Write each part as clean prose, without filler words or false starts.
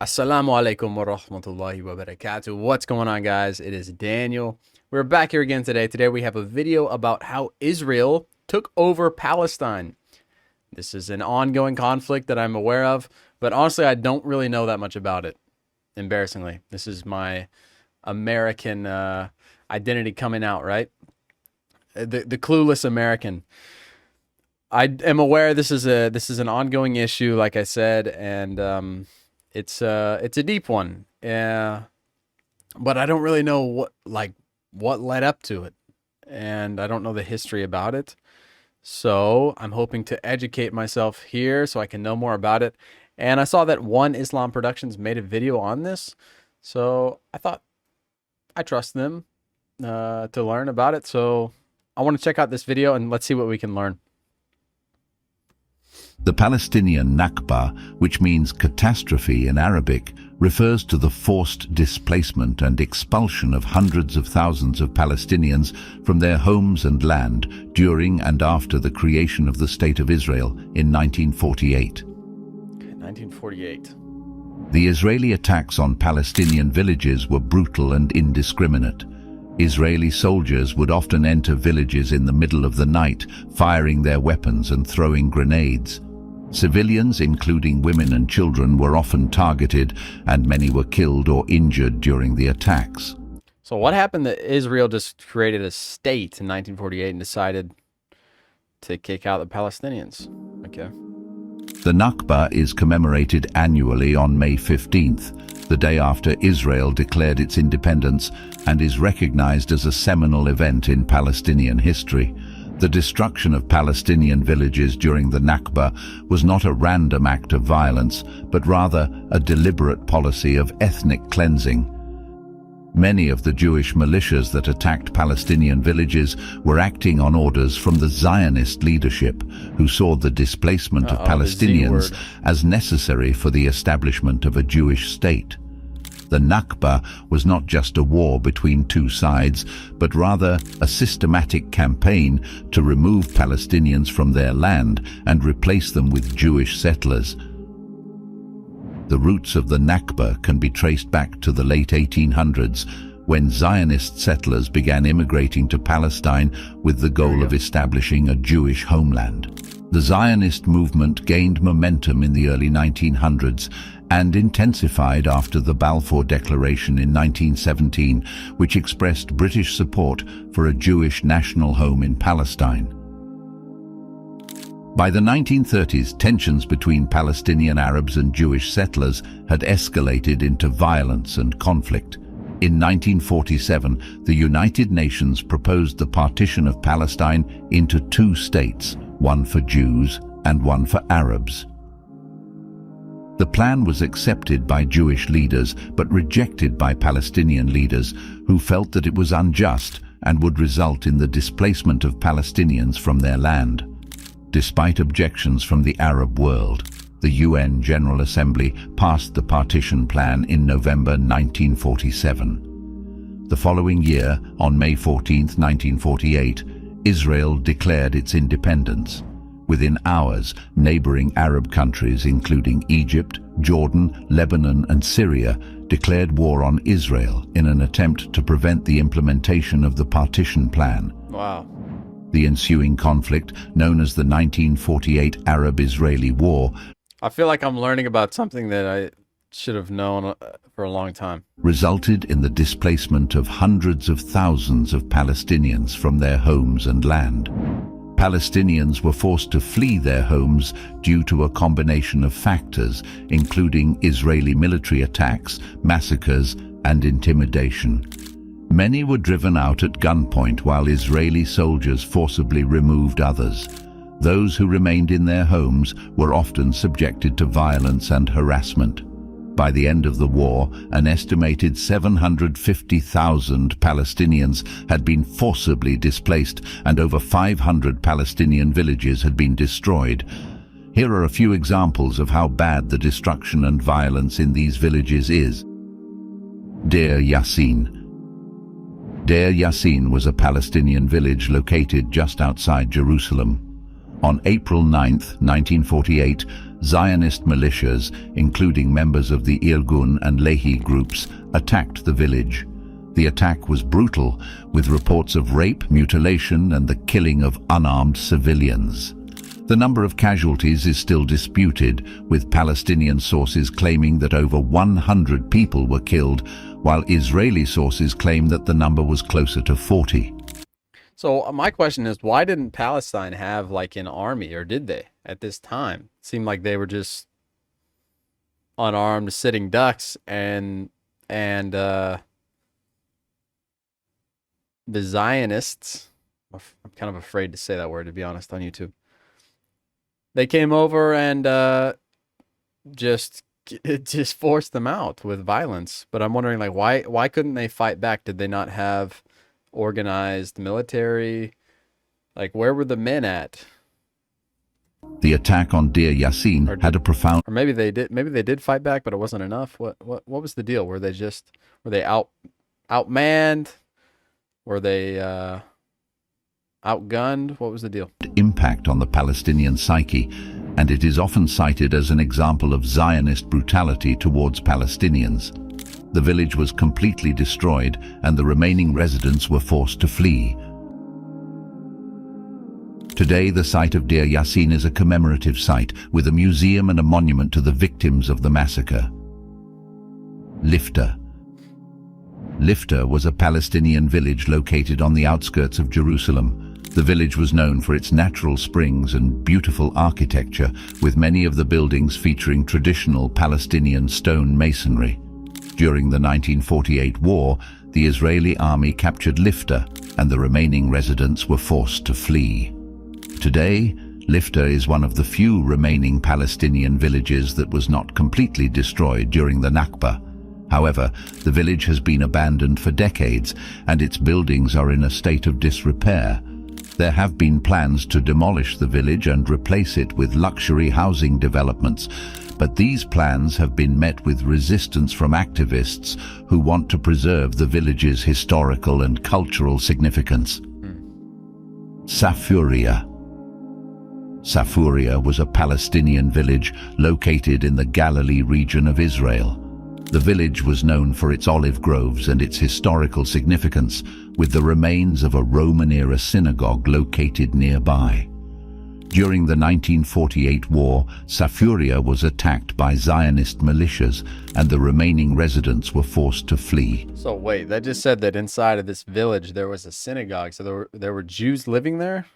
Assalamu alaikum wa rahmatullahi wa barakatuh. What's going on, guys? It is Daniel. We're back here again today. Today we have a video about how Israel took over Palestine. This is an ongoing conflict that I'm aware of, but honestly, I don't really know that much about it. Embarrassingly, this is my American identity coming out, right? The clueless American. I am aware this is an ongoing issue, like I said, and it's a deep one. Yeah, but I don't really know what led up to it, and I don't know the history about it. So I'm hoping to educate myself here so I can know more about it. And I saw that One Islam Productions made a video on this, so I thought I trust them to learn about it. So I want to check out this video and let's see what we can learn. The Palestinian Nakba, which means catastrophe in Arabic, refers to the forced displacement and expulsion of hundreds of thousands of Palestinians from their homes and land during and after the creation of the State of Israel in 1948. 1948. The Israeli attacks on Palestinian villages were brutal and indiscriminate. Israeli soldiers would often enter villages in the middle of the night, firing their weapons and throwing grenades. Civilians, including women and children, were often targeted, and many were killed or injured during the attacks. So what happened that Israel just created a state in 1948 and decided to kick out the Palestinians? Okay. The Nakba is commemorated annually on May 15th, the day after Israel declared its independence, and is recognized as a seminal event in Palestinian history. The destruction of Palestinian villages during the Nakba was not a random act of violence, but rather a deliberate policy of ethnic cleansing. Many of the Jewish militias that attacked Palestinian villages were acting on orders from the Zionist leadership, who saw the displacement of Palestinians as necessary for the establishment of a Jewish state. The Nakba was not just a war between two sides, but rather a systematic campaign to remove Palestinians from their land and replace them with Jewish settlers. The roots of the Nakba can be traced back to the late 1800s, when Zionist settlers began immigrating to Palestine with the goal of establishing a Jewish homeland. The Zionist movement gained momentum in the early 1900s and intensified after the Balfour Declaration in 1917, which expressed British support for a Jewish national home in Palestine. By the 1930s, tensions between Palestinian Arabs and Jewish settlers had escalated into violence and conflict. In 1947, the United Nations proposed the partition of Palestine into two states, one for Jews and one for Arabs. The plan was accepted by Jewish leaders but rejected by Palestinian leaders, who felt that it was unjust and would result in the displacement of Palestinians from their land. Despite objections from the Arab world, the UN General Assembly passed the partition plan in November 1947. The following year, on May 14, 1948, Israel declared its independence. Within hours, neighboring Arab countries, including Egypt, Jordan, Lebanon, and Syria, declared war on Israel in an attempt to prevent the implementation of the partition plan. Wow. The ensuing conflict, known as the 1948 Arab-Israeli War, I feel like I'm learning about something that I should have known for a long time. Resulted in the displacement of hundreds of thousands of Palestinians from their homes and land. Palestinians were forced to flee their homes due to a combination of factors, including Israeli military attacks, massacres, and intimidation. Many were driven out at gunpoint while Israeli soldiers forcibly removed others. Those who remained in their homes were often subjected to violence and harassment. By the end of the war, an estimated 750,000 Palestinians had been forcibly displaced and over 500 Palestinian villages had been destroyed. Here are a few examples of how bad the destruction and violence in these villages is. Deir Yasin. Deir Yasin was a Palestinian village located just outside Jerusalem. On April 9, 1948, Zionist militias, including members of the Irgun and Lehi groups, attacked the village. The attack was brutal, with reports of rape, mutilation, and the killing of unarmed civilians. The number of casualties is still disputed, with Palestinian sources claiming that over 100 people were killed, while Israeli sources claim that the number was closer to 40. So my question is, why didn't Palestine have like an army, or did they at this time? It seemed like they were just unarmed, sitting ducks, and the Zionists, I'm kind of afraid to say that word, to be honest, on YouTube. They came over and just forced them out with violence. But I'm wondering, like, why couldn't they fight back? Did they not have organized military? Like, where were the men at? The attack on Deir Yassin had a profound... Or maybe they did fight back, but it wasn't enough. What was the deal? Were they outmanned? Were they outgunned? What was the deal? Impact on the Palestinian psyche, and it is often cited as an example of Zionist brutality towards Palestinians. The village was completely destroyed, and the remaining residents were forced to flee. Today, the site of Deir Yassin is a commemorative site, with a museum and a monument to the victims of the massacre. Lifta. Lifta was a Palestinian village located on the outskirts of Jerusalem. The village was known for its natural springs and beautiful architecture, with many of the buildings featuring traditional Palestinian stone masonry. During the 1948 war, the Israeli army captured Lifta, and the remaining residents were forced to flee. Today, Lifta is one of the few remaining Palestinian villages that was not completely destroyed during the Nakba. However, the village has been abandoned for decades, and its buildings are in a state of disrepair. There have been plans to demolish the village and replace it with luxury housing developments, but these plans have been met with resistance from activists who want to preserve the village's historical and cultural significance. Safuria. Safuria was a Palestinian village located in the Galilee region of Israel. The village was known for its olive groves and its historical significance, with the remains of a Roman-era synagogue located nearby. During the 1948 war, Safuria was attacked by Zionist militias, and the remaining residents were forced to flee. So wait, that just said that inside of this village there was a synagogue, so there were Jews living there?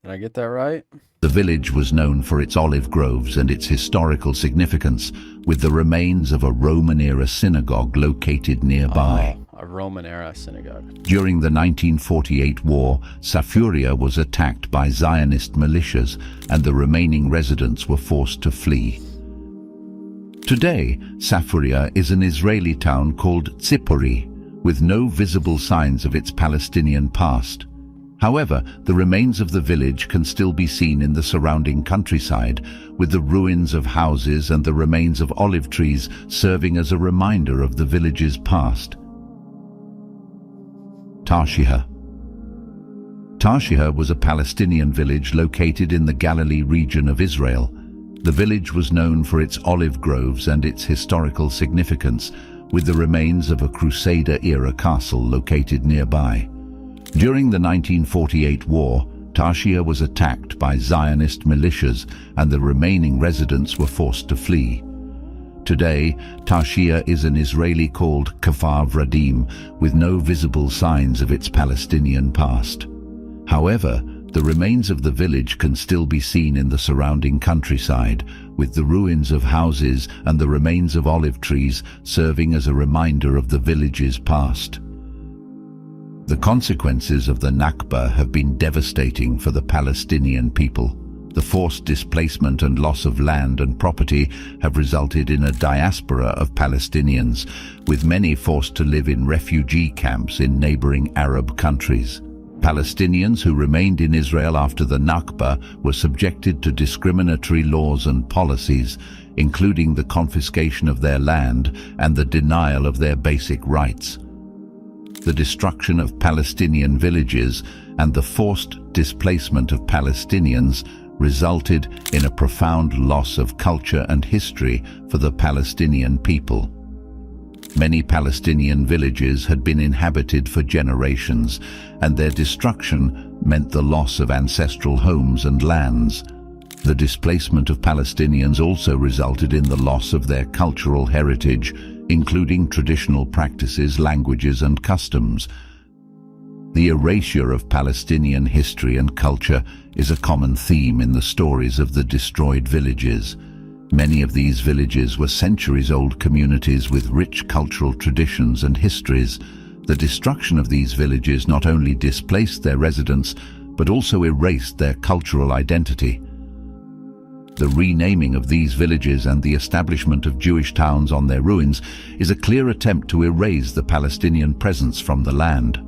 Did I get that right? The village was known for its olive groves and its historical significance, with the remains of a Roman-era synagogue located nearby. Oh, a Roman-era synagogue. During the 1948 war, Safuria was attacked by Zionist militias, and the remaining residents were forced to flee. Today, Safuria is an Israeli town called Tzipori, with no visible signs of its Palestinian past. However, the remains of the village can still be seen in the surrounding countryside, with the ruins of houses and the remains of olive trees serving as a reminder of the village's past. Tarshiha. Tarshiha was a Palestinian village located in the Galilee region of Israel. The village was known for its olive groves and its historical significance, with the remains of a Crusader-era castle located nearby. During the 1948 war, Tarshiha was attacked by Zionist militias, and the remaining residents were forced to flee. Today, Tarshiha is an Israeli called Kfar Vradim, with no visible signs of its Palestinian past. However, the remains of the village can still be seen in the surrounding countryside, with the ruins of houses and the remains of olive trees serving as a reminder of the village's past. The consequences of the Nakba have been devastating for the Palestinian people. The forced displacement and loss of land and property have resulted in a diaspora of Palestinians, with many forced to live in refugee camps in neighboring Arab countries. Palestinians who remained in Israel after the Nakba were subjected to discriminatory laws and policies, including the confiscation of their land and the denial of their basic rights. The destruction of Palestinian villages and the forced displacement of Palestinians resulted in a profound loss of culture and history for the Palestinian people. Many Palestinian villages had been inhabited for generations, and their destruction meant the loss of ancestral homes and lands. The displacement of Palestinians also resulted in the loss of their cultural heritage, including traditional practices, languages, and customs. The erasure of Palestinian history and culture is a common theme in the stories of the destroyed villages. Many of these villages were centuries-old communities with rich cultural traditions and histories. The destruction of these villages not only displaced their residents, but also erased their cultural identity. The renaming of these villages and the establishment of Jewish towns on their ruins is a clear attempt to erase the Palestinian presence from the land.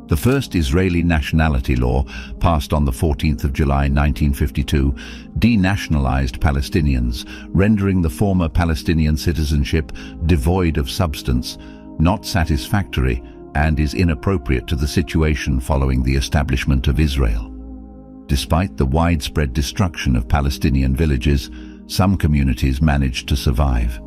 The first Israeli nationality law, passed on the 14th of July 1952, denationalized Palestinians, rendering the former Palestinian citizenship devoid of substance, not satisfactory, and is inappropriate to the situation following the establishment of Israel. Despite the widespread destruction of Palestinian villages, some communities managed to survive.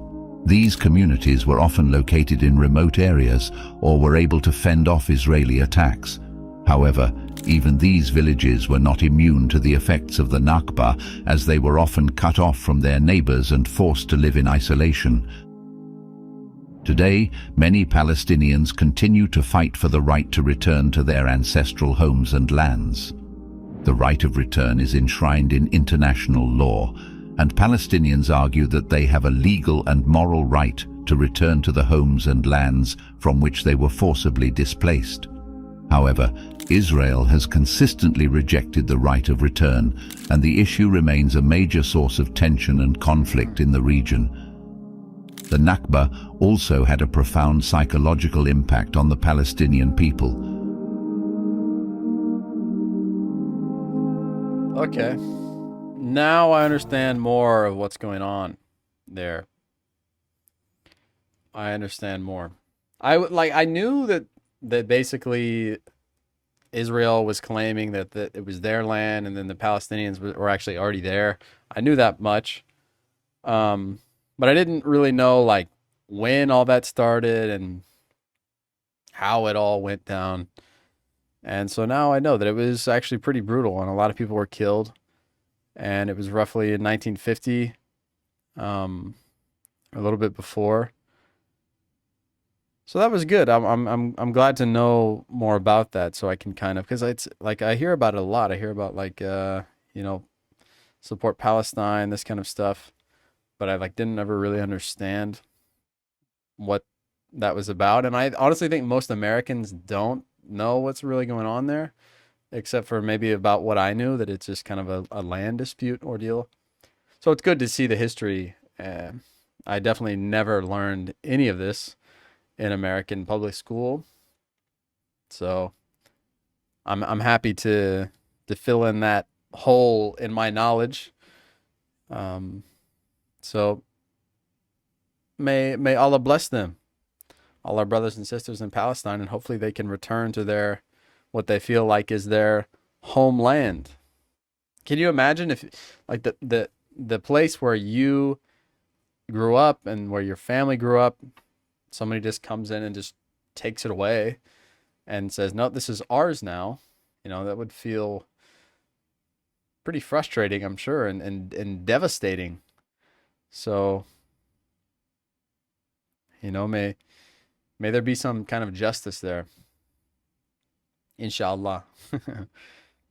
These communities were often located in remote areas or were able to fend off Israeli attacks. However, even these villages were not immune to the effects of the Nakba, as they were often cut off from their neighbors and forced to live in isolation. Today, many Palestinians continue to fight for the right to return to their ancestral homes and lands. The right of return is enshrined in international law, and Palestinians argue that they have a legal and moral right to return to the homes and lands from which they were forcibly displaced. However, Israel has consistently rejected the right of return, and the issue remains a major source of tension and conflict in the region. The Nakba also had a profound psychological impact on the Palestinian people. Okay. Now I understand more of what's going on there. I understand more. I knew that basically Israel was claiming that it was their land, and then the Palestinians were actually already there. I knew that much. But I didn't really know like when all that started and how it all went down. And so now I know that it was actually pretty brutal, and a lot of people were killed. And it was roughly in 1950, a little bit before. So that was good. I'm glad to know more about that, so I can kind of, because it's like I hear about it a lot. I hear about like support Palestine, this kind of stuff, but I like didn't ever really understand what that was about. And I honestly think most Americans don't know what's really going on there, except for maybe about what I knew, that it's just kind of a land dispute ordeal. So it's good to see the history. I definitely never learned any of this in American public school. So I'm happy to fill in that hole in my knowledge. So may Allah bless them, all our brothers and sisters in Palestine, and hopefully they can return to their what they feel like is their homeland. Can you imagine if like the place where you grew up and where your family grew up, somebody just comes in and just takes it away and says, no, this is ours now. That would feel pretty frustrating, I'm sure, and devastating. So, may there be some kind of justice there. Inshallah.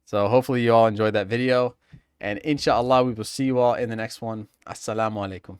So hopefully you all enjoyed that video, and inshallah we will see you all in the next one. Assalamu alaikum.